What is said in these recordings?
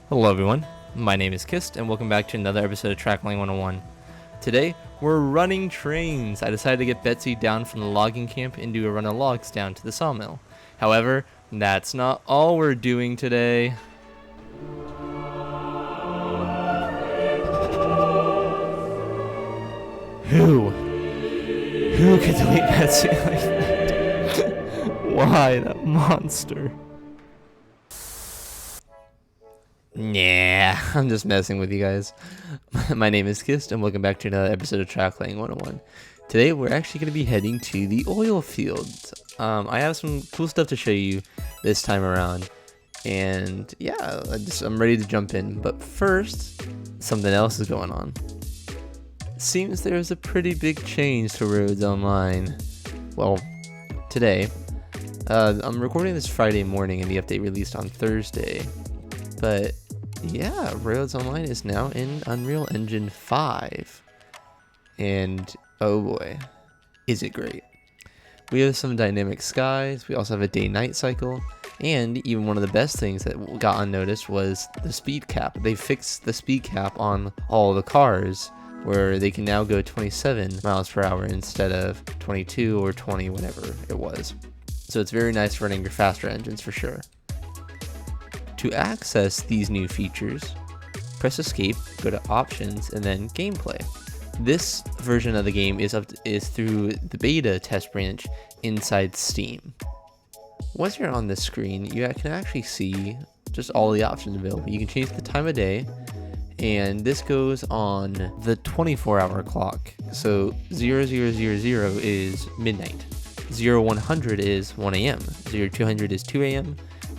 Hello everyone, my name is Kist and welcome back to another episode of Trackline 101. Today, we're running trains. I decided to get Betsy down from the logging camp and do a run of logs down to the sawmill. However, that's not all we're doing today. Who could delete Betsy like that? Why, that monster? Nah, I'm just messing with you guys. My name is Kist and welcome back to another episode of Trackline 101. Today we're actually going to be heading to the oil fields. I have some cool stuff to show you this time around. And yeah, I'm ready to jump in. But first, something else is going on. Seems there's a pretty big change to Roads Online. Well, today. I'm recording this Friday morning and the update released on Thursday. But yeah, Roads Online is now in Unreal Engine 5. And oh boy, is it great. We have some dynamic skies, we also have a day-night cycle, and even one of the best things that got unnoticed was the speed cap. They fixed the speed cap on all the cars, where they can now go 27 miles per hour instead of 22 or 20, whatever it was. So it's very nice running your faster engines for sure. To access these new features, press escape, go to options, and then gameplay. This version of the game is through the beta test branch inside Steam. Once you're on this screen, you can actually see just all the options available. You can change the time of day, and this goes on the 24-hour clock. So 0000 is midnight, 0100 is 1 a.m., 0200 is 2 a.m.,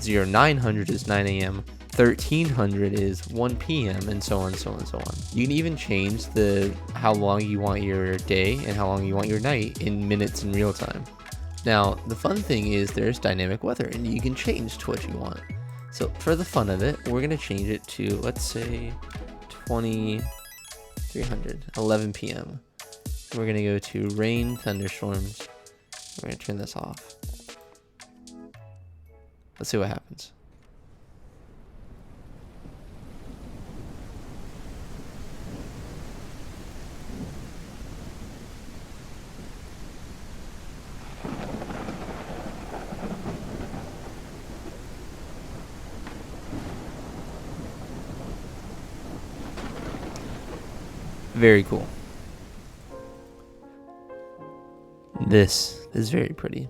0900 is 9 a.m., 1300 is 1 p.m., and so on, so on, so on. You can even change how long you want your day and how long you want your night in minutes in real time. Now, the fun thing is there's dynamic weather, and you can change to what you want. So for the fun of it, we're going to change it to, let's say, 11 p.m. We're going to go to rain, thunderstorms. We're going to turn this off. Let's see what happens. Very cool. This is very pretty.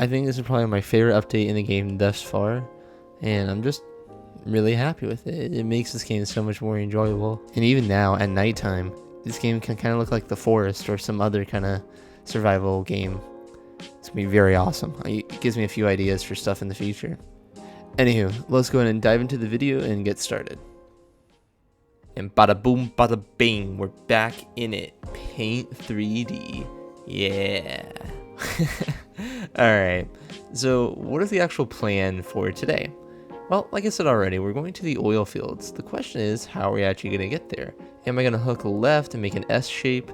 I think this is probably my favorite update in the game thus far, and I'm just really happy with it. It makes this game so much more enjoyable. And even now, at nighttime, this game can kind of look like The Forest or some other kind of survival game. It's going to be very awesome. It gives me a few ideas for stuff in the future. Anywho, let's go ahead and dive into the video and get started. And bada boom, bada bing, we're back in it. Paint 3D. Yeah. Alright, so what is the actual plan for today? Well, like I said already, we're going to the oil fields. The question is, how are we actually going to get there? Am I going to hook left and make an S shape?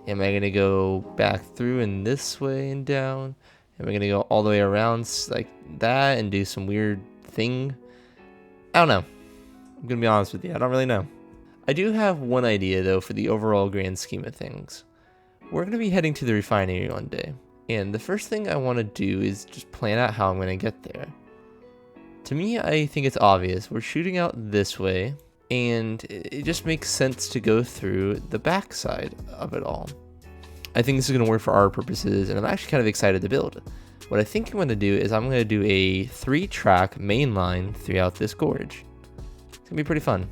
Am I going to go back through and this way and down? Am I going to go all the way around like that and do some weird thing? I don't know. I'm going to be honest with you, I don't really know. I do have one idea though for the overall grand scheme of things. We're going to be heading to the refinery one day. And the first thing I want to do is just plan out how I'm going to get there. To me, I think it's obvious. We're shooting out this way, and it just makes sense to go through the backside of it all. I think this is going to work for our purposes, and I'm actually kind of excited to build it. What I think I'm going to do is I'm going to do a 3-track main line throughout this gorge. It's going to be pretty fun.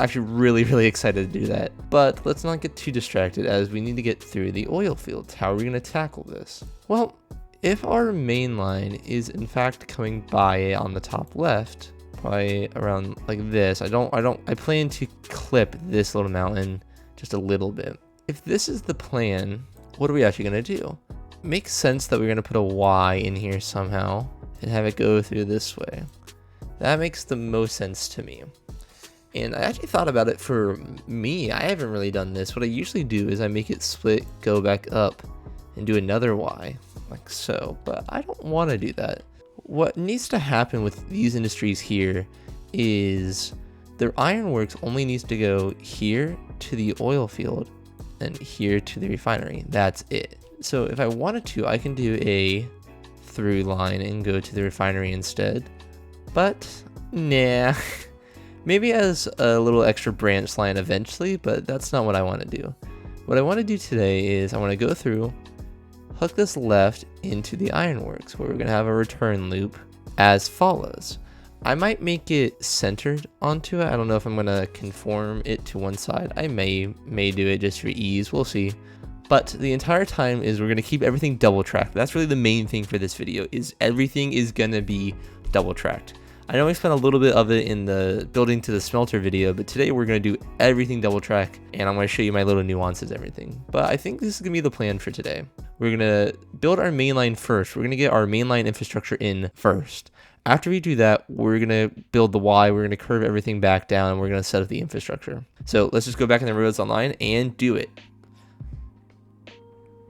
Actually really excited to do that, but let's not get too distracted as we need to get through the oil fields. How are we going to tackle this? Well, if our main line is in fact coming by on the top left, probably around like this, I plan to clip this little mountain just a little bit. If this is the plan, what are we actually going to do? It makes sense that we're going to put a Y in here somehow and have it go through this way. That makes the most sense to me. And I actually thought about it for me. I haven't really done this. What I usually do is I make it split, go back up, and do another Y, like so. But I don't want to do that. What needs to happen with these industries here is the ironworks only needs to go here to the oil field and here to the refinery. That's it. So if I wanted to, I can do a through line and go to the refinery instead. But nah, maybe as a little extra branch line eventually, but that's not what I want to do. What I want to do today is I want to go through, hook this left into the ironworks, where we're going to have a return loop as follows. I might make it centered onto it. I don't know if I'm going to conform it to one side. I may do it just for ease. We'll see. But the entire time is we're going to keep everything double tracked. That's really the main thing for this video, is everything is going to be double tracked. I know I spent a little bit of it in the building to the smelter video, but today we're going to do everything double track, and I'm going to show you my little nuances and everything. But I think this is going to be the plan for today. We're going to build our mainline first. We're going to get our mainline infrastructure in first. After we do that, we're going to build the Y, we're going to curve everything back down, and we're going to set up the infrastructure. So let's just go back in the Roads Online and do it.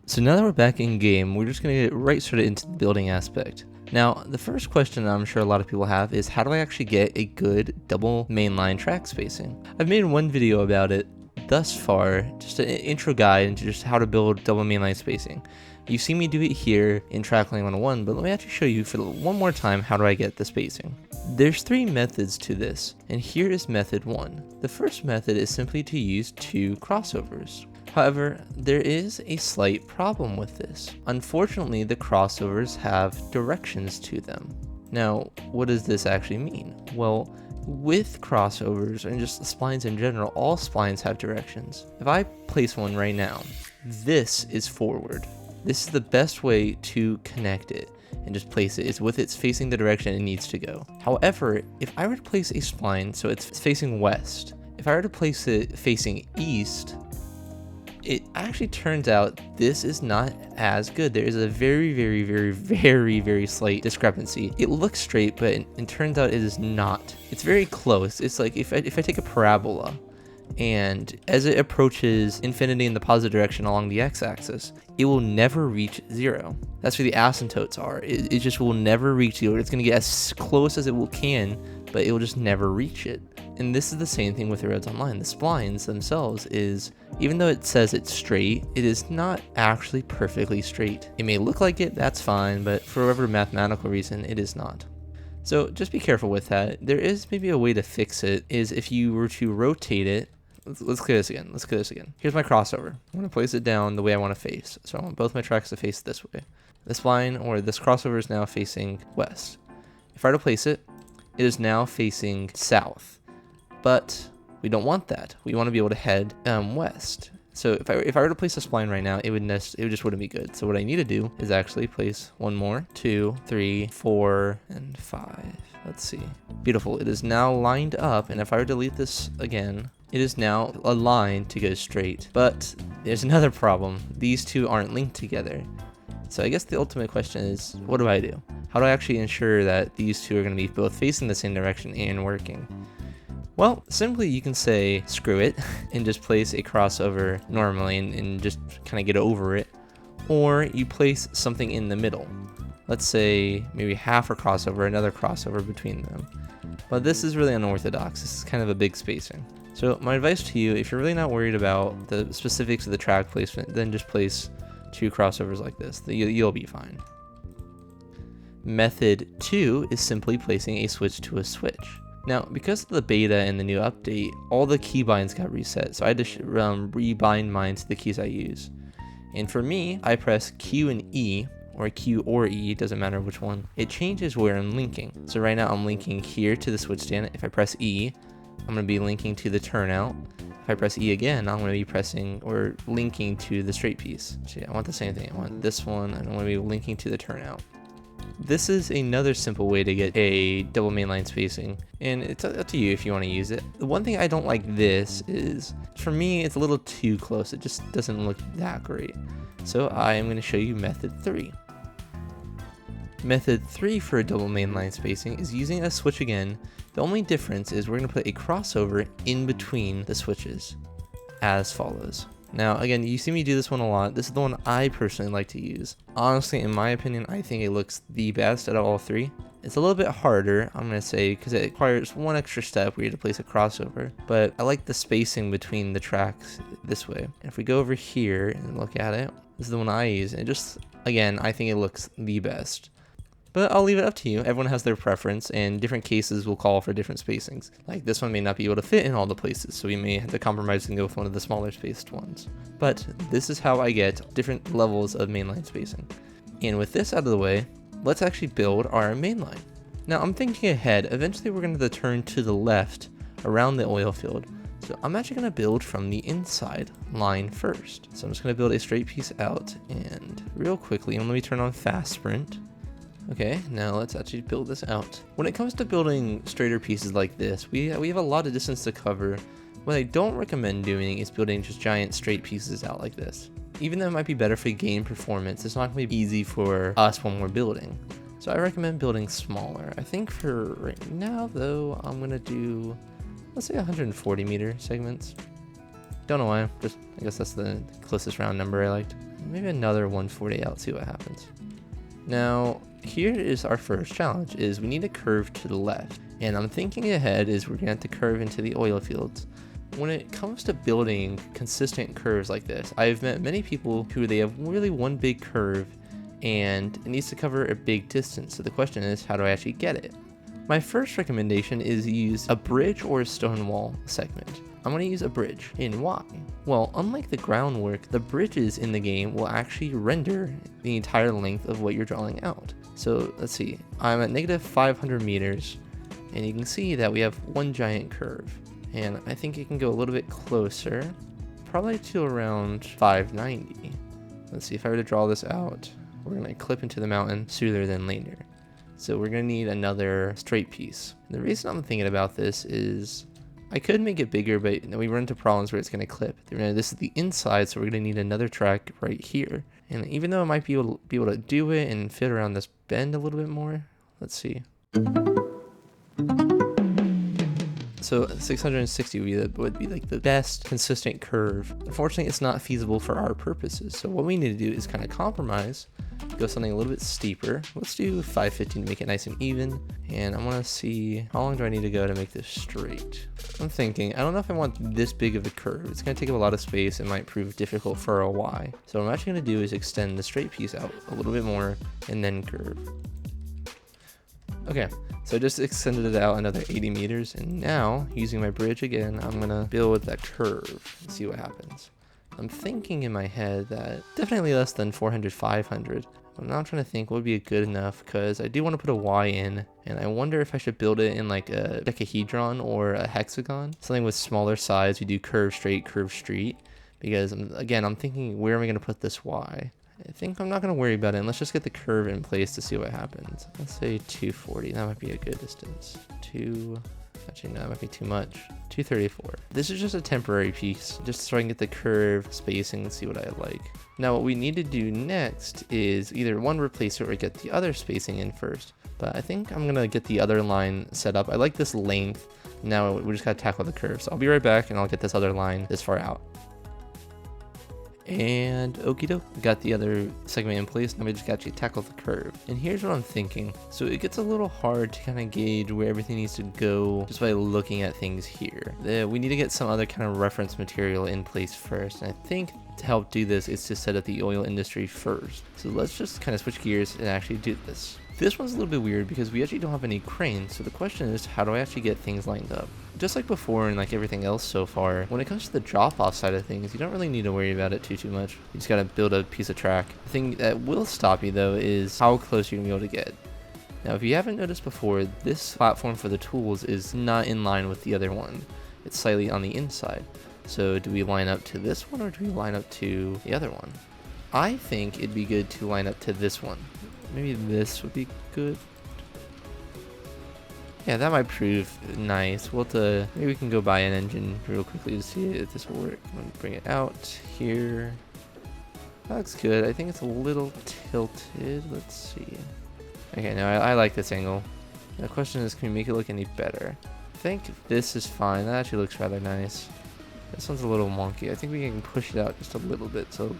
So now that we're back in game, we're just going to get right started into the building aspect. Now, the first question I'm sure a lot of people have is, how do I actually get a good double mainline track spacing? I've made one video about it thus far, just an intro guide into just how to build double mainline spacing. You've seen me do it here in Trackling 101, but let me actually show you for one more time how do I get the spacing. There's 3 methods to this, and here is method 1. The first method is simply to use 2 crossovers. However, there is a slight problem with this. Unfortunately, the crossovers have directions to them. Now, what does this actually mean? Well, with crossovers and just splines in general, all splines have directions. If I place one right now, this is forward. This is the best way to connect it and just place it, is with it facing the direction it needs to go. However, if I were to place a spline so it's facing west, if I were to place it facing east, it actually turns out this is not as good. There is a very slight discrepancy. It looks straight, but it turns out it is not. It's very close. It's like if I take a parabola, and as it approaches infinity in the positive direction along the x-axis, it will never reach 0. That's where the asymptotes are. It just will never reach 0. It's going to get as close as it can, but it will just never reach it. And this is the same thing with the Roads Online. The splines themselves is, even though it says it's straight, it is not actually perfectly straight. It may look like it, that's fine, but for whatever mathematical reason, it is not. So just be careful with that. There is maybe a way to fix it, is if you were to rotate it. Let's clear this again. Here's my crossover. I'm going to place it down the way I want to face. So I want both my tracks to face this way. This line, or this crossover, is now facing west. If I were to place it, it is now facing south. But we don't want that. We want to be able to head west. So if I were to place a spline right now, it just wouldn't be good. So what I need to do is actually place 1 more, 2, 3, 4, and 5. Let's see. Beautiful. It is now lined up, and if I were to delete this again, it is now aligned to go straight. But there's another problem. These two aren't linked together. So I guess the ultimate question is, what do I do? How do I actually ensure that these two are going to be both facing the same direction and working? Well, simply you can say screw it and just place a crossover normally and just kind of get over it. Or you place something in the middle. Let's say maybe half a crossover, another crossover between them. But this is really unorthodox. This is kind of a big spacing. So my advice to you, if you're really not worried about the specifics of the track placement, then just place 2 crossovers like this. You'll be fine. Method 2 is simply placing a switch to a switch. Now, because of the beta and the new update, all the keybinds got reset, so I had to rebind mine to the keys I use. And for me, I press Q and E, or Q or E, doesn't matter which one. It changes where I'm linking. So right now I'm linking here to the switch stand. If I press E, I'm going to be linking to the turnout. If I press E again, I'm going to be pressing or linking to the straight piece. So yeah, I want the same thing. I want this one, and I'm going to be linking to the turnout. This is another simple way to get a double mainline spacing, and it's up to you if you want to use it. The one thing I don't like this is, for me, it's a little too close. It just doesn't look that great. So I am going to show you method 3. Method 3 for a double mainline spacing is using a switch again. The only difference is we're going to put a crossover in between the switches, as follows. Now, again, you see me do this one a lot. This is the one I personally like to use. Honestly, in my opinion, I think it looks the best out of all 3. It's a little bit harder, I'm going to say, because it requires one extra step where you have to place a crossover. But I like the spacing between the tracks this way. And if we go over here and look at it, this is the one I use. And it just, again, I think it looks the best. But I'll leave it up to you. Everyone has their preference, and different cases will call for different spacings. Like this one may not be able to fit in all the places, so we may have to compromise and go with one of the smaller spaced ones. But this is how I get different levels of mainline spacing. And with this out of the way, let's actually build our mainline. Now I'm thinking ahead. Eventually we're going to turn to the left around the oil field. So I'm actually going to build from the inside line first. So I'm just going to build a straight piece out, and real quickly, and let me turn on fast sprint. Okay, now let's actually build this out. When it comes to building straighter pieces like this, we have a lot of distance to cover. What I don't recommend doing is building just giant straight pieces out like this. Even though it might be better for game performance, it's not going to be easy for us when we're building. So I recommend building smaller. I think for right now though, I'm going to do, let's say 140 meter segments. Don't know why, just I guess that's the closest round number I liked. Maybe another 140 out, see what happens. Now, here is our first challenge, is we need a curve to the left. And I'm thinking ahead is we're gonna have to curve into the oil fields. When it comes to building consistent curves like this, I've met many people who they have really one big curve and it needs to cover a big distance. So the question is, how do I actually get it? My first recommendation is use a bridge or a stone wall segment. I'm going to use a bridge. And why? Well, unlike the groundwork, the bridges in the game will actually render the entire length of what you're drawing out. So let's see, I'm at negative 500 meters, and you can see that we have one giant curve. And I think it can go a little bit closer, probably to around 590. Let's see, if I were to draw this out, we're going to clip into the mountain sooner than later. So we're going to need another straight piece. And the reason I'm thinking about this is I could make it bigger, but we run into problems where it's going to clip. This is the inside, so we're going to need another track right here. And even though I might be able to do it and fit around this bend a little bit more, let's see. So 660 would be like the best consistent curve. Unfortunately, it's not feasible for our purposes. So what we need to do is kind of compromise, go something a little bit steeper. Let's do 550 to make it nice and even. And I want to see, how long do I need to go to make this straight? I'm thinking, I don't know if I want this big of a curve. It's going to take up a lot of space. It might prove difficult for a Y. So what I'm actually going to do is extend the straight piece out a little bit more and then curve. Okay, so I just extended it out another 80 meters, and now, using my bridge again, I'm gonna build that curve and see what happens. I'm thinking in my head that definitely less than 400, 500. I'm now trying to think what would be good enough, because I do want to put a Y in, and I wonder if I should build it in like a dodecahedron or a hexagon, something with smaller sides. We do curve, straight, curve, street, because again, I'm thinking, where am I gonna put this Y? I think I'm not going to worry about it, and let's just get the curve in place to see what happens. Let's say 240, that might be a good distance. Actually no, that might be too much. 234. This is just a temporary piece, just so I can get the curve spacing and see what I like. Now what we need to do next is either one, replace it, or get the other spacing in first. But I think I'm going to get the other line set up. I like this length. Now we just got to tackle the curve. So I'll be right back, and I'll get this other line this far out. And okie doke, got the other segment in place. Now we just got to tackle the curve. And here's what I'm thinking. So it gets a little hard to kind of gauge where everything needs to go just by looking at things here. We need to get some other kind of reference material in place first. And I think to help do this is to set up the oil industry first. So let's just kind of switch gears and actually do this. This one's a little bit weird because we actually don't have any cranes. So the question is, how do I actually get things lined up? Just like before and like everything else so far, when it comes to the drop-off side of things, you don't really need to worry about it too much. You just gotta build a piece of track. The thing that will stop you though is how close you're gonna be able to get. Now, if you haven't noticed before, this platform for the tools is not in line with the other one. It's slightly on the inside. So do we line up to this one or do we line up to the other one? I think it'd be good to line up to this one. Maybe this would be good. Yeah, that might prove nice. We'll have to, maybe we can go buy an engine real quickly to see if this will work. I'm gonna bring it out here. That looks good. I think it's a little tilted. Let's see. Okay, now I like this angle. The question is, can we make it look any better? I think this is fine. That actually looks rather nice. This one's a little wonky. I think we can push it out just a little bit so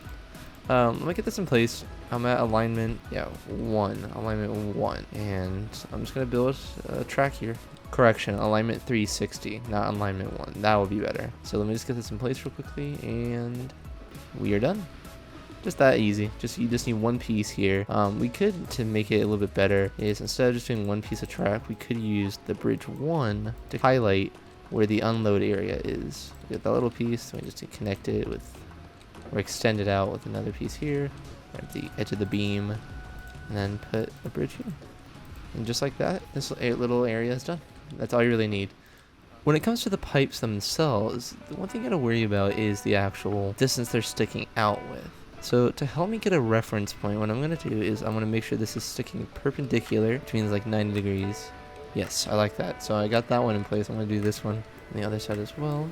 Let me get this in place. I'm at alignment, yeah, 1, alignment 1, and I'm just gonna build a track here. Correction, alignment 360, not alignment 1. That will be better. So let me just get this in place real quickly, and we are done. Just that easy. You just need one piece here. We could, to make it a little bit better, is instead of just doing one piece of track, we could use the bridge 1 to highlight where the unload area is. Get that little piece, so we just need to connect it with, or extend it out with another piece here, right at the edge of the beam, and then put a bridge here. And just like that, this little area is done. That's all you really need. When it comes to the pipes themselves, the one thing you gotta worry about is the actual distance they're sticking out with. So to help me get a reference point, what I'm going to do is I'm going to make sure this is sticking perpendicular, which means like 90 degrees. Yes, I like that. So I got that one in place. I'm going to do this one on the other side as well.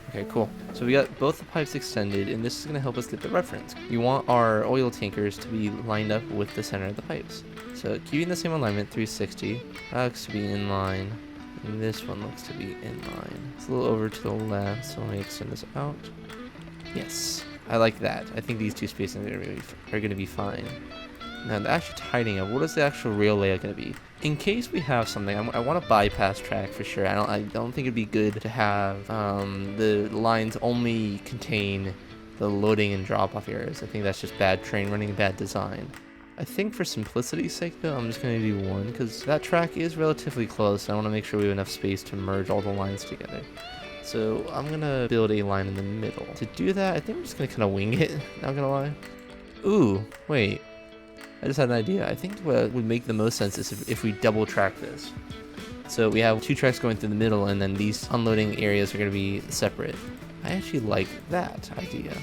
Okay, cool. So we got both the pipes extended, and this is going to help us get the reference. You want our oil tankers to be lined up with the center of the pipes. So keeping the same alignment, 360, that looks to be in line, and this one looks to be in line. It's a little over to the left, so let me extend this out. Yes. I like that. I think these two spacings are going to be fine. Now, the actual tidying up, what is the actual rail layout going to be? In case we have something, I want to bypass track for sure. I don't think it'd be good to have the lines only contain the loading and drop-off areas. I think that's just bad train running, bad design. I think for simplicity's sake, though, I'm just going to do one, because that track is relatively close. I want to make sure we have enough space to merge all the lines together. So I'm gonna build a line in the middle. To do that, I think I'm just gonna kind of wing it, not gonna lie. Ooh, wait. I just had an idea. I think what would make the most sense is if we double track this. So we have 2 tracks going through the middle, and then these unloading areas are gonna be separate. I actually like that idea.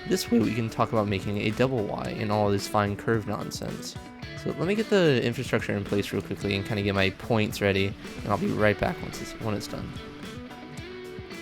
This way we can talk about making a double Y and all this fine curve nonsense. So let me get the infrastructure in place real quickly and kind of get my points ready, and I'll be right back when it's done.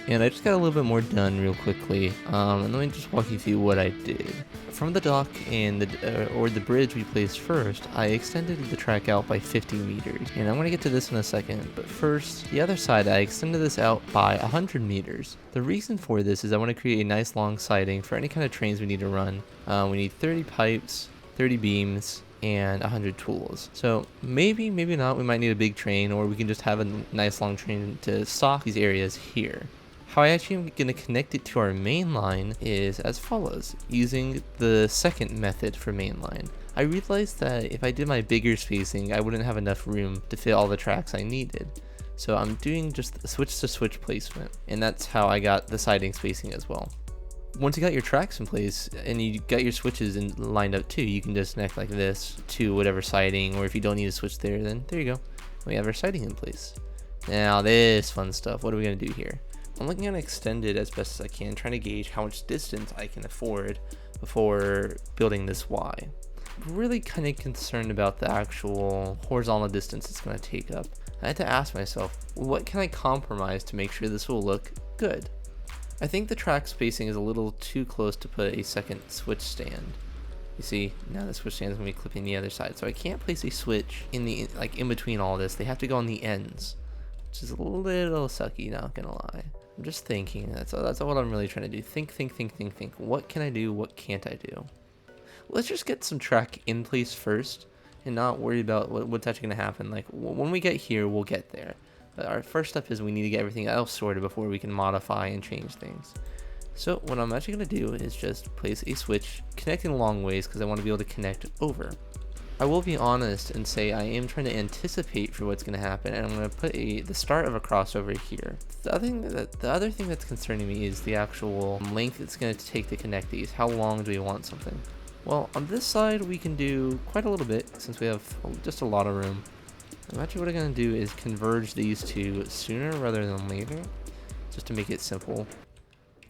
And I just got a little bit more done real quickly, and let me just walk you through what I did. From the dock and the bridge we placed first, I extended the track out by 50 meters, and I'm going to get to this in a second, but first, the other side, I extended this out by 100 meters. The reason for this is I want to create a nice long siding for any kind of trains we need to run. We need 30 pipes, 30 beams, and 100 tools. So maybe not, we might need a big train, or we can just have a nice long train to stock these areas here. How I actually am going to connect it to our main line is as follows, using the second method for mainline. I realized that if I did my bigger spacing, I wouldn't have enough room to fit all the tracks I needed. So I'm doing just a switch to switch placement, and that's how I got the siding spacing as well. Once you got your tracks in place and you got your switches lined up too, you can just connect like this to whatever siding, or if you don't need a switch there, then there you go. We have our siding in place. Now this fun stuff, what are we going to do here? I'm looking at extended as best as I can, trying to gauge how much distance I can afford before building this Y. I'm really kind of concerned about the actual horizontal distance it's going to take up. I had to ask myself, what can I compromise to make sure this will look good? I think the track spacing is a little too close to put a second switch stand. You see, now the switch stand is going to be clipping the other side, so I can't place a switch in between all this. They have to go on the ends, which is a little sucky, not gonna lie. I'm just thinking, that's what I'm really trying to do. Think. What can I do? What can't I do? Let's just get some track in place first and not worry about what's actually going to happen. Like, when we get here, we'll get there. But our first step is we need to get everything else sorted before we can modify and change things. So what I'm actually going to do is just place a switch connecting long ways because I want to be able to connect over. I will be honest and say I am trying to anticipate for what's going to happen, and I'm going to put the start of a crossover here. The other thing that's concerning me is the actual length it's going to take to connect these. How long do we want something? Well, on this side we can do quite a little bit since we have just a lot of room. Actually, what I'm going to do is converge these two sooner rather than later, just to make it simple.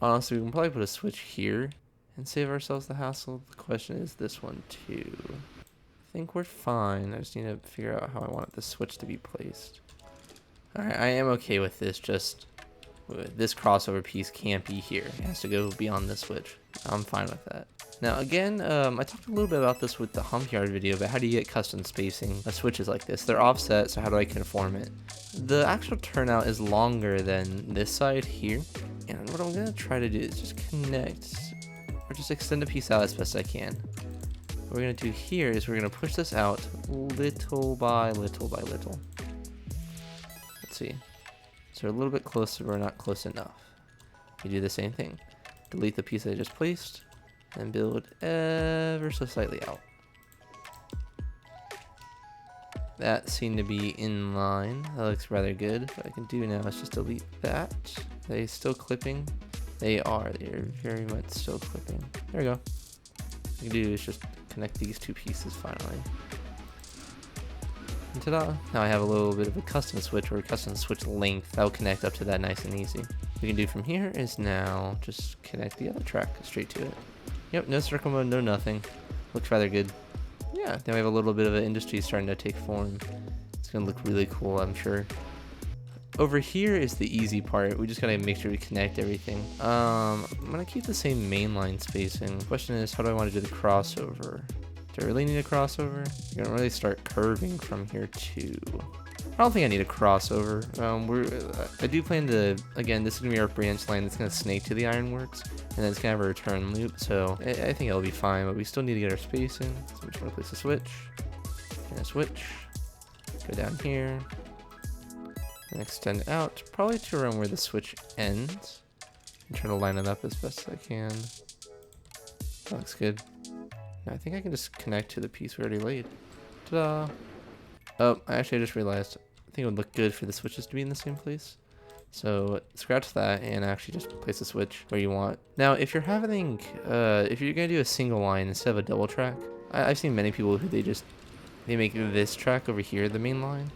Honestly, we can probably put a switch here and save ourselves the hassle. The question is this one too. I think we're fine. I just need to figure out how I want the switch to be placed. Alright, I am okay with this, just this crossover piece can't be here. It has to go beyond the switch. I'm fine with that. Now again, I talked a little bit about this with the hump yard video, but how do you get custom spacing of switches like this? They're offset, so how do I conform it? The actual turnout is longer than this side here, and what I'm going to try to do is just connect or just extend a piece out as best I can. What we're going to do here is we're going to push this out little by little by little. Let's see. So we're a little bit closer, but we're not close enough. You do the same thing. Delete the piece I just placed and build ever so slightly out. That seemed to be in line. That looks rather good. What I can do now is just delete that. Are they still clipping? They are. They're very much still clipping. There we go. What I can do is just connect these two pieces finally. And ta-da! Now I have a little bit of a custom switch or a custom switch length that will connect up to that nice and easy. What we can do from here is now just connect the other track straight to it. Yep, no circle mode, no nothing. Looks rather good. Yeah, now we have a little bit of an industry starting to take form. It's gonna look really cool, I'm sure. Over here is the easy part. We just gotta make sure we connect everything. I'm gonna keep the same mainline spacing. The question is, how do I want to do the crossover? Do I really need a crossover? You're gonna really start curving from here too. I don't think I need a crossover. I do plan to, again, this is gonna be our branch line that's gonna snake to the ironworks, and then it's gonna have a return loop, so I think it'll be fine, but we still need to get our spacing. So we just wanna place a switch, and a switch, go down here, and extend out, probably to around where the switch ends. I'm trying to line it up as best as I can. That looks good. Now I think I can just connect to the piece we already laid. Ta-da! Oh, actually I just realized, I think it would look good for the switches to be in the same place. So scratch that and actually just place the switch where you want. Now if you're having, if you're gonna do a single line instead of a double track, I've seen many people who they make this track over here the main line.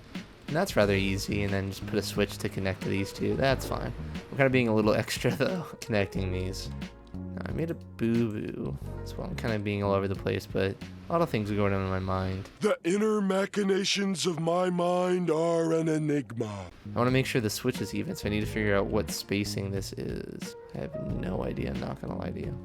And that's rather easy, and then just put a switch to connect to these two. That's fine. I'm kind of being a little extra though, connecting these. Now, I made a boo-boo, so I'm kind of being all over the place, but a lot of things are going on in my mind. The inner machinations of my mind are an enigma. I want to make sure the switch is even, so I need to figure out what spacing this is. I have no idea, I'm not gonna lie to you.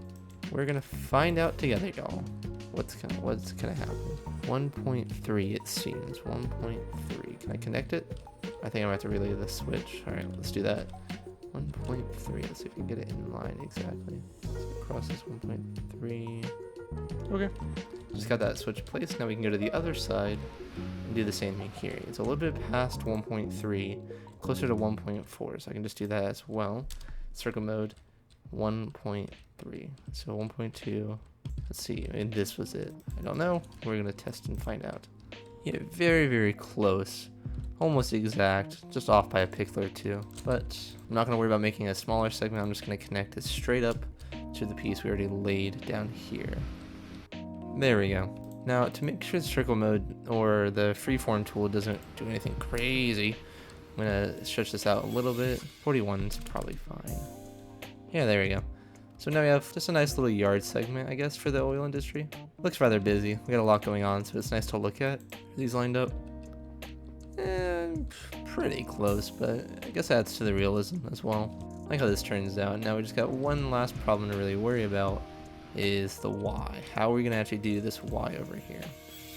We're gonna find out together, y'all. What's gonna happen? 1.3 it seems. 1.3. Can I connect it? I think I'm gonna have to relay the switch. Alright, let's do that. 1.3. Let's see if we can get it in line exactly. So across this 1.3. Okay. Just got that switch placed. Now we can go to the other side and do the same thing here. It's a little bit past 1.3, closer to 1.4. So I can just do that as well. Circle mode 1.3. So 1.2. Let's see, and this was it. I don't know. We're gonna test and find out. Yeah, very, very close. Almost exact, just off by a pixel or two. But I'm not gonna worry about making a smaller segment. I'm just gonna connect it straight up to the piece we already laid down here. There we go. Now, to make sure the circle mode or the freeform tool doesn't do anything crazy, I'm gonna stretch this out a little bit. 41 is probably fine. Yeah, there we go. So now we have just a nice little yard segment, I guess, for the oil industry. Looks rather busy. We got a lot going on, so it's nice to look at. Are these lined up? Pretty close, but I guess that adds to the realism as well. I like how this turns out. Now we just got one last problem to really worry about, is the Y. How are we gonna actually do this Y over here?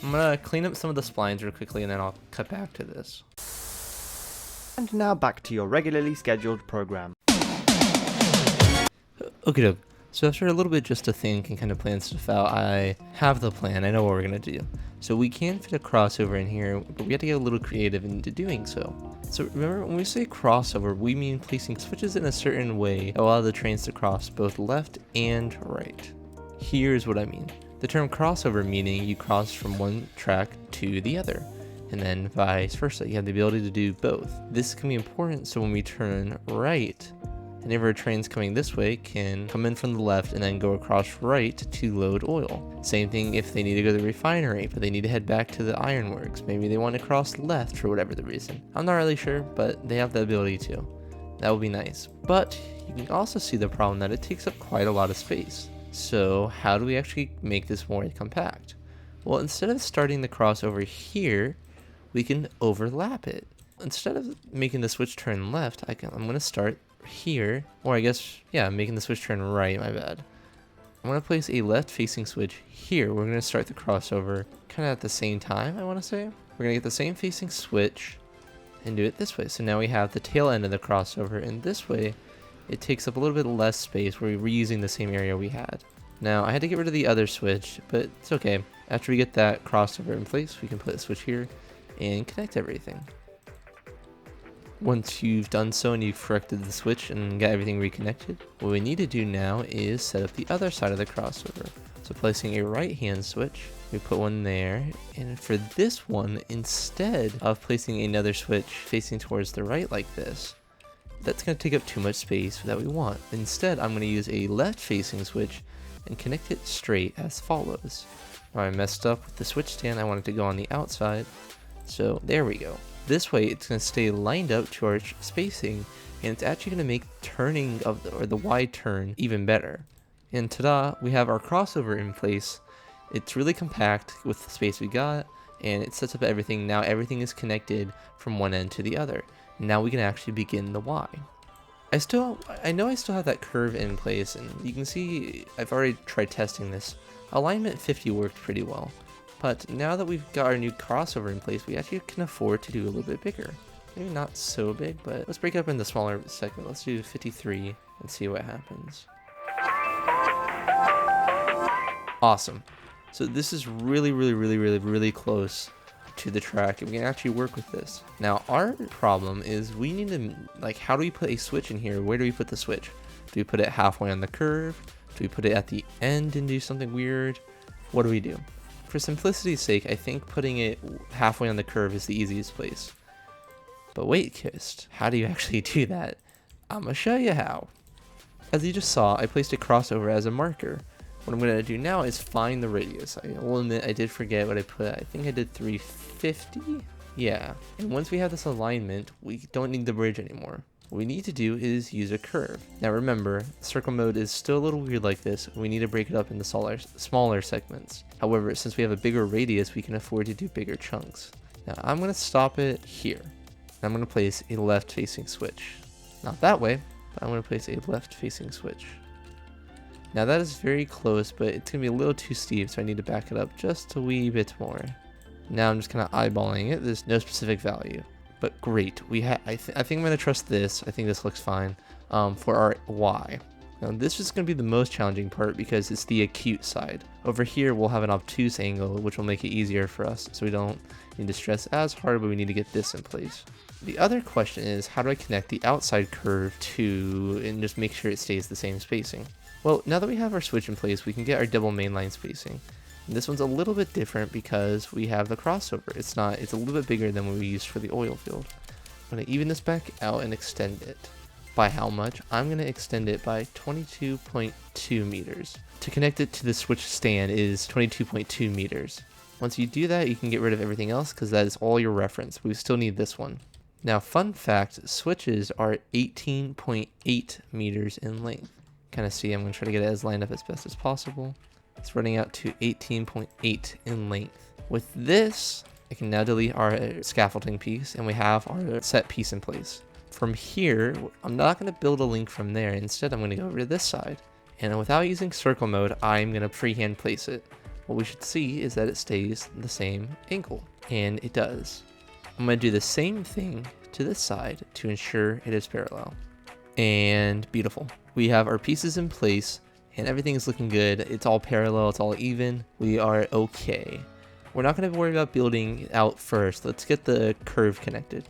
I'm gonna clean up some of the splines real quickly, and then I'll cut back to this. And now back to your regularly scheduled program. Okay, doke. So after a little bit just to think and kind of plan stuff out, I have the plan. I know what we're gonna do. So we can fit a crossover in here, but we have to get a little creative into doing so. So remember, when we say crossover, we mean placing switches in a certain way that allow the trains to cross both left and right. Here's what I mean. The term crossover meaning you cross from one track to the other, and then vice versa. You have the ability to do both. This can be important so when we turn right, any of our trains coming this way can come in from the left and then go across right to load oil. Same thing if they need to go to the refinery, but they need to head back to the ironworks. Maybe they want to cross left for whatever the reason. I'm not really sure, but they have the ability to. That would be nice. But you can also see the problem that it takes up quite a lot of space. So how do we actually make this more compact? Well, instead of starting the crossover here, we can overlap it. Instead of making the switch turn left, I'm going to start here, or I guess, yeah, making the switch turn right, my bad. I'm going to place a left facing switch here. We're going to start the crossover kind of at the same time, I want to say. We're going to get the same facing switch and do it this way. So now we have the tail end of the crossover, and this way it takes up a little bit less space. We're reusing the same area we had. Now, I had to get rid of the other switch, but it's okay. After we get that crossover in place, we can put a switch here and connect everything. Once you've done so and you've corrected the switch and got everything reconnected, what we need to do now is set up the other side of the crossover. So placing a right hand switch, we put one there, and for this one, instead of placing another switch facing towards the right like this, that's going to take up too much space that we want. Instead, I'm going to use a left facing switch and connect it straight as follows. Now I messed up with the switch stand, I want it to go on the outside, so there we go. This way it's going to stay lined up to our spacing, and it's actually going to make turning of the wide turn even better. And ta-da, we have our crossover in place. It's really compact with the space we got, and it sets up everything. Now everything is connected from one end to the other. Now we can actually begin the Y. I know I still have that curve in place, and you can see I've already tried testing this. Alignment 50 worked pretty well, but now that we've got our new crossover in place, we actually can afford to do a little bit bigger. Maybe not so big, but let's break it up into smaller segments. Let's do 53 and see what happens. Awesome. So this is really close to the track, and we can actually work with this. Now our problem is we need to, like, how do we put a switch in here? Where do we put the switch? Do we put it halfway on the curve? Do we put it at the end and do something weird? What do we do? For simplicity's sake, I think putting it halfway on the curve is the easiest place. But wait, Kist, how do you actually do that? I'm gonna show you how. As you just saw, I placed a crossover as a marker. What I'm going to do now is find the radius. I will admit I did forget what I put. I think I did 350? Yeah. And once we have this alignment, we don't need the bridge anymore. What we need to do is use a curve. Now remember, circle mode is still a little weird like this. We need to break it up into smaller segments. However, since we have a bigger radius, we can afford to do bigger chunks. Now I'm going to stop it here. I'm going to place a left facing switch. Not that way, but I'm going to place a left facing switch. Now that is very close, but it's going to be a little too steep, so I need to back it up just a wee bit more. Now I'm just kind of eyeballing it. There's no specific value. But great, I think I'm going to trust this. I think this looks fine for our Y. Now this is going to be the most challenging part because it's the acute side. Over here we'll have an obtuse angle, which will make it easier for us, so we don't need to stress as hard, but we need to get this in place. The other question is, how do I connect the outside curve to and just make sure it stays the same spacing? Well, now that we have our switch in place, we can get our double mainline spacing. And this one's a little bit different because we have the crossover. It's a little bit bigger than what we used for the oil field. I'm going to even this back out and extend it. By how much? I'm going to extend it by 22.2 meters. To connect it to the switch stand is 22.2 meters. Once you do that, you can get rid of everything else because that is all your reference. We still need this one. Now, fun fact, switches are 18.8 meters in length. Kind of see, I'm going to try to get it as lined up as best as possible. It's running out to 18.8 in length. With this, I can now delete our scaffolding piece, and we have our set piece in place. From here, I'm not going to build a link from there. Instead, I'm going to go over to this side. And without using circle mode, I'm going to freehand place it. What we should see is that it stays the same angle. And it does. I'm going to do the same thing to this side to ensure it is parallel. And beautiful. We have our pieces in place and everything is looking good. It's all parallel, it's all even. We are okay. We're not going to worry about building out first. Let's get the curve connected.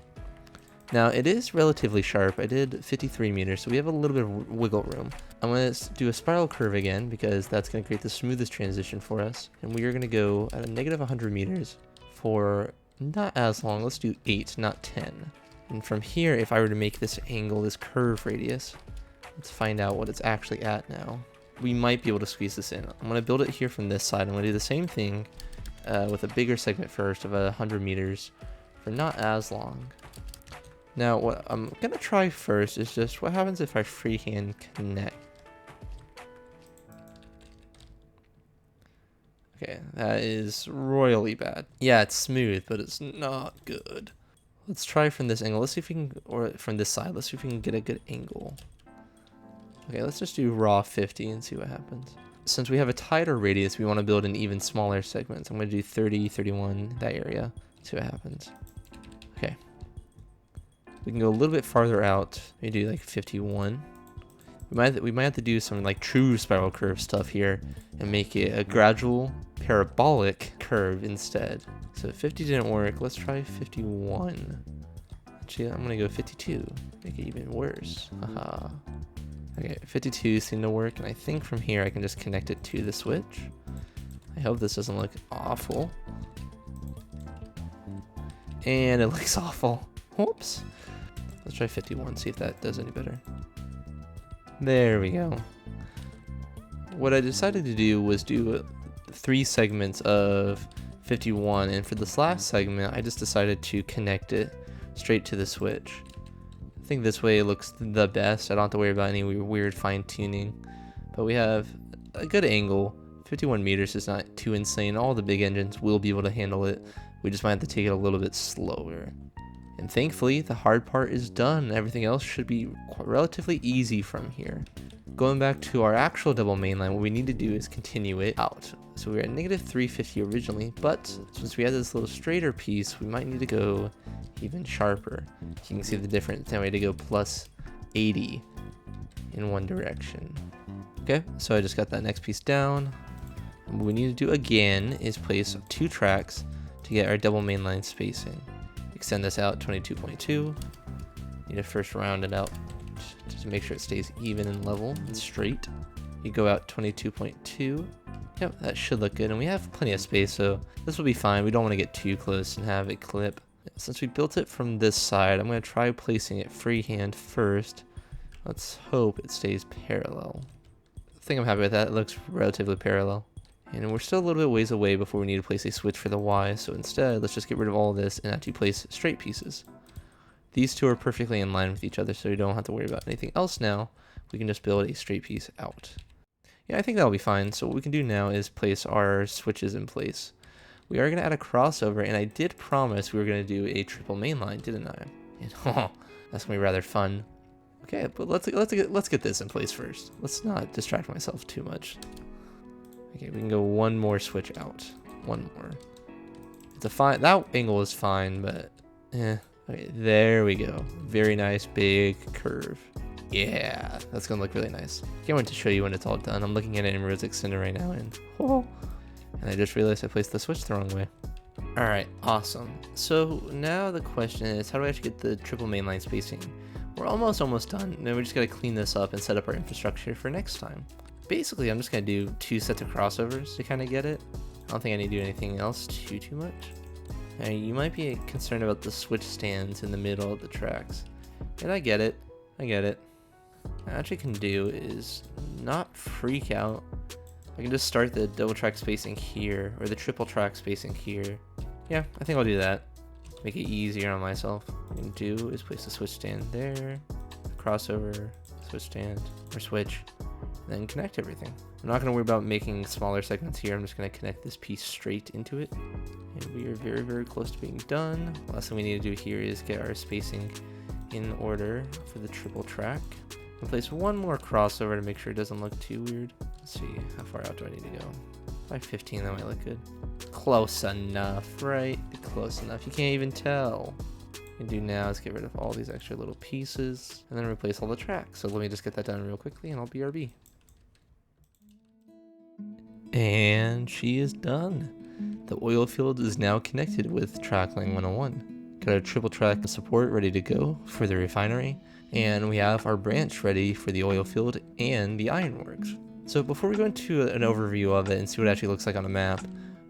Now it is relatively sharp. I did 53 meters, so we have a little bit of wiggle room. I'm going to do a spiral curve again because that's going to create the smoothest transition for us. And we are going to go at a negative 100 meters for not as long. Let's do 8, not 10. And from here, if I were to make this angle, this curve radius, let's find out what it's actually at now. We might be able to squeeze this in. I'm going to build it here from this side. I'm going to do the same thing with a bigger segment first of 100 meters for not as long. Now, what I'm going to try first is just what happens if I freehand connect. Okay, that is royally bad. Yeah, it's smooth, but it's not good. Let's try from this angle. Let's see if we can, or from this side, let's see if we can get a good angle. Okay, let's just do raw 50 and see what happens. Since we have a tighter radius, we want to build in even smaller segments. I'm going to do 30, 31, that area. See what happens. Okay. We can go a little bit farther out. Maybe do like 51. We might have to do some like true spiral curve stuff here and make it a gradual parabolic curve instead. So 50 didn't work. Let's try 51. Actually, I'm gonna go 52. Make it even worse. Haha. Okay, 52 seemed to work, and I think from here I can just connect it to the switch. I hope this doesn't look awful. And it looks awful. Whoops. Let's try 51, see if that does any better. There we go. What I decided to do was do 3 segments of 51, and for this last segment I just decided to connect it straight to the switch. I think this way it looks the best. I don't have to worry about any weird fine tuning, but we have a good angle. 51 meters is not too insane. All the big engines will be able to handle it. We just might have to take it a little bit slower. And thankfully, the hard part is done. Everything else should be relatively easy from here. Going back to our actual double mainline, what we need to do is continue it out. So we were at negative 350 originally, but since we had this little straighter piece, we might need to go even sharper. You can see the difference. Now we had to go plus 80 in one direction. Okay, so I just got that next piece down. And what we need to do again is place 2 tracks to get our double mainline spacing. Extend this out 22.2. Need to first round it out just to make sure it stays even and level and straight. You go out 22.2. Yep, that should look good, and we have plenty of space, so this will be fine. We don't want to get too close and have it clip. Since we built it from this side, I'm going to try placing it freehand first. Let's hope it stays parallel. I think I'm happy with that. It looks relatively parallel. And we're still a little bit ways away before we need to place a switch for the Y, so instead, let's just get rid of all of this and actually place straight pieces. These two are perfectly in line with each other, so you don't have to worry about anything else now. We can just build a straight piece out. Yeah, I think that'll be fine. So what we can do now is place our switches in place. We are going to add a crossover, and I did promise we were going to do a triple mainline, didn't I? And, oh, that's going to be rather fun. Okay, but let's get this in place first. Let's not distract myself too much. Okay, we can go one more switch out. One more. It's a fine. That angle is fine, but okay, there we go. Very nice big curve. Yeah, that's gonna look really nice. Can't wait to show you when it's all done. I'm looking at it in RROx Extender right now, and I just realized I placed the switch the wrong way. All right, awesome. So now the question is, how do I actually get the triple mainline spacing? We're almost done. Now we just gotta clean this up and set up our infrastructure for next time. Basically, I'm just going to do 2 sets of crossovers to kind of get it. I don't think I need to do anything else too much. Now, you might be concerned about the switch stands in the middle of the tracks. And I get it. What I actually can do is not freak out. I can just start the double track spacing here, or the triple track spacing here. Yeah, I think I'll do that. Make it easier on myself. What I can do is place the switch stand there, crossover, switch stand, or switch. Then connect everything. I'm not going to worry about making smaller segments here. I'm just going to connect this piece straight into it. And we are very close to being done. Last thing we need to do here is get our spacing in order for the triple track. I'll place one more crossover to make sure it doesn't look too weird. Let's see, how far out do I need to go? By 15, that might look good. Close enough, right? Close enough. You can't even tell. What we can do now is get rid of all these extra little pieces and then replace all the tracks. So let me just get that done real quickly and I'll BRB. And she is done. The oil field is now connected with Trackling 101. Got our triple track support ready to go for the refinery, and we have our branch ready for the oil field and the ironworks. So before we go into an overview of it and see what it actually looks like on a map,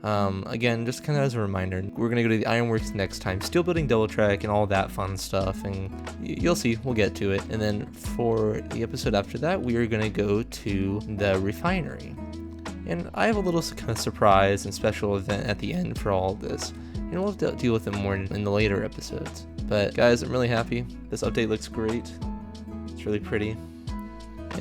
again, just kind of as a reminder, we're going to go to the ironworks next time, steel building double track and all that fun stuff, and you'll see, we'll get to it. And then for the episode after that, we are going to go to the refinery. And I have a little kind of surprise and special event at the end for all of this, and we'll deal with it more in the later episodes. But guys, I'm really happy. This update looks great. It's really pretty.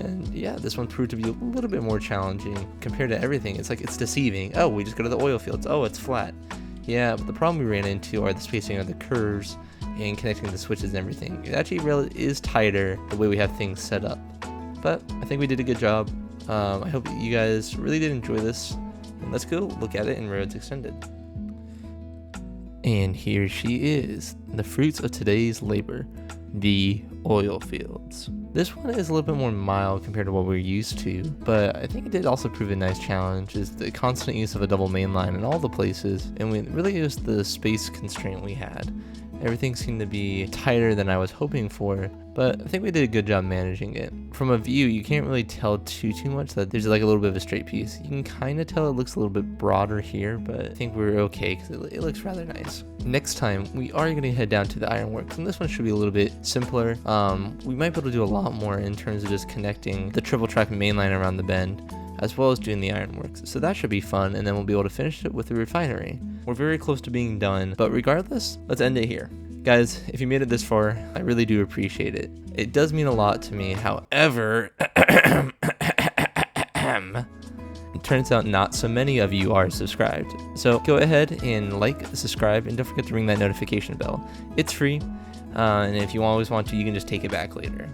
And yeah, this one proved to be a little bit more challenging compared to everything. It's like, it's deceiving. Oh, we just go to the oil fields. Oh, it's flat. Yeah, but the problem we ran into are the spacing of the curves and connecting the switches and everything. It actually really is tighter the way we have things set up. But I think we did a good job. I hope you guys really did enjoy this. And let's go look at it in RROx Extended. And here she is, the fruits of today's labor, the oil fields. This one is a little bit more mild compared to what we're used to, but I think it did also prove a nice challenge, is the constant use of a double mainline in all the places, and we really used the space constraint we had. Everything seemed to be tighter than I was hoping for, but I think we did a good job managing it. From a view, you can't really tell too much that there's like a little bit of a straight piece. You can kind of tell it looks a little bit broader here, but I think we're okay because it looks rather nice. Next time, we are going to head down to the ironworks, and this one should be a little bit simpler. We might be able to do a lot more in terms of just connecting the triple track mainline around the bend, as well as doing the ironworks. So that should be fun, and then we'll be able to finish it with the refinery. We're very close to being done, but regardless, let's end it here. Guys, if you made it this far, I really do appreciate it. It does mean a lot to me, however, it turns out not so many of you are subscribed. So go ahead and like, subscribe, and don't forget to ring that notification bell. It's free, and if you always want to, you can just take it back later.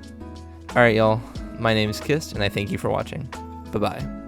Alright y'all, my name is Kist, and I thank you for watching. Bye-bye.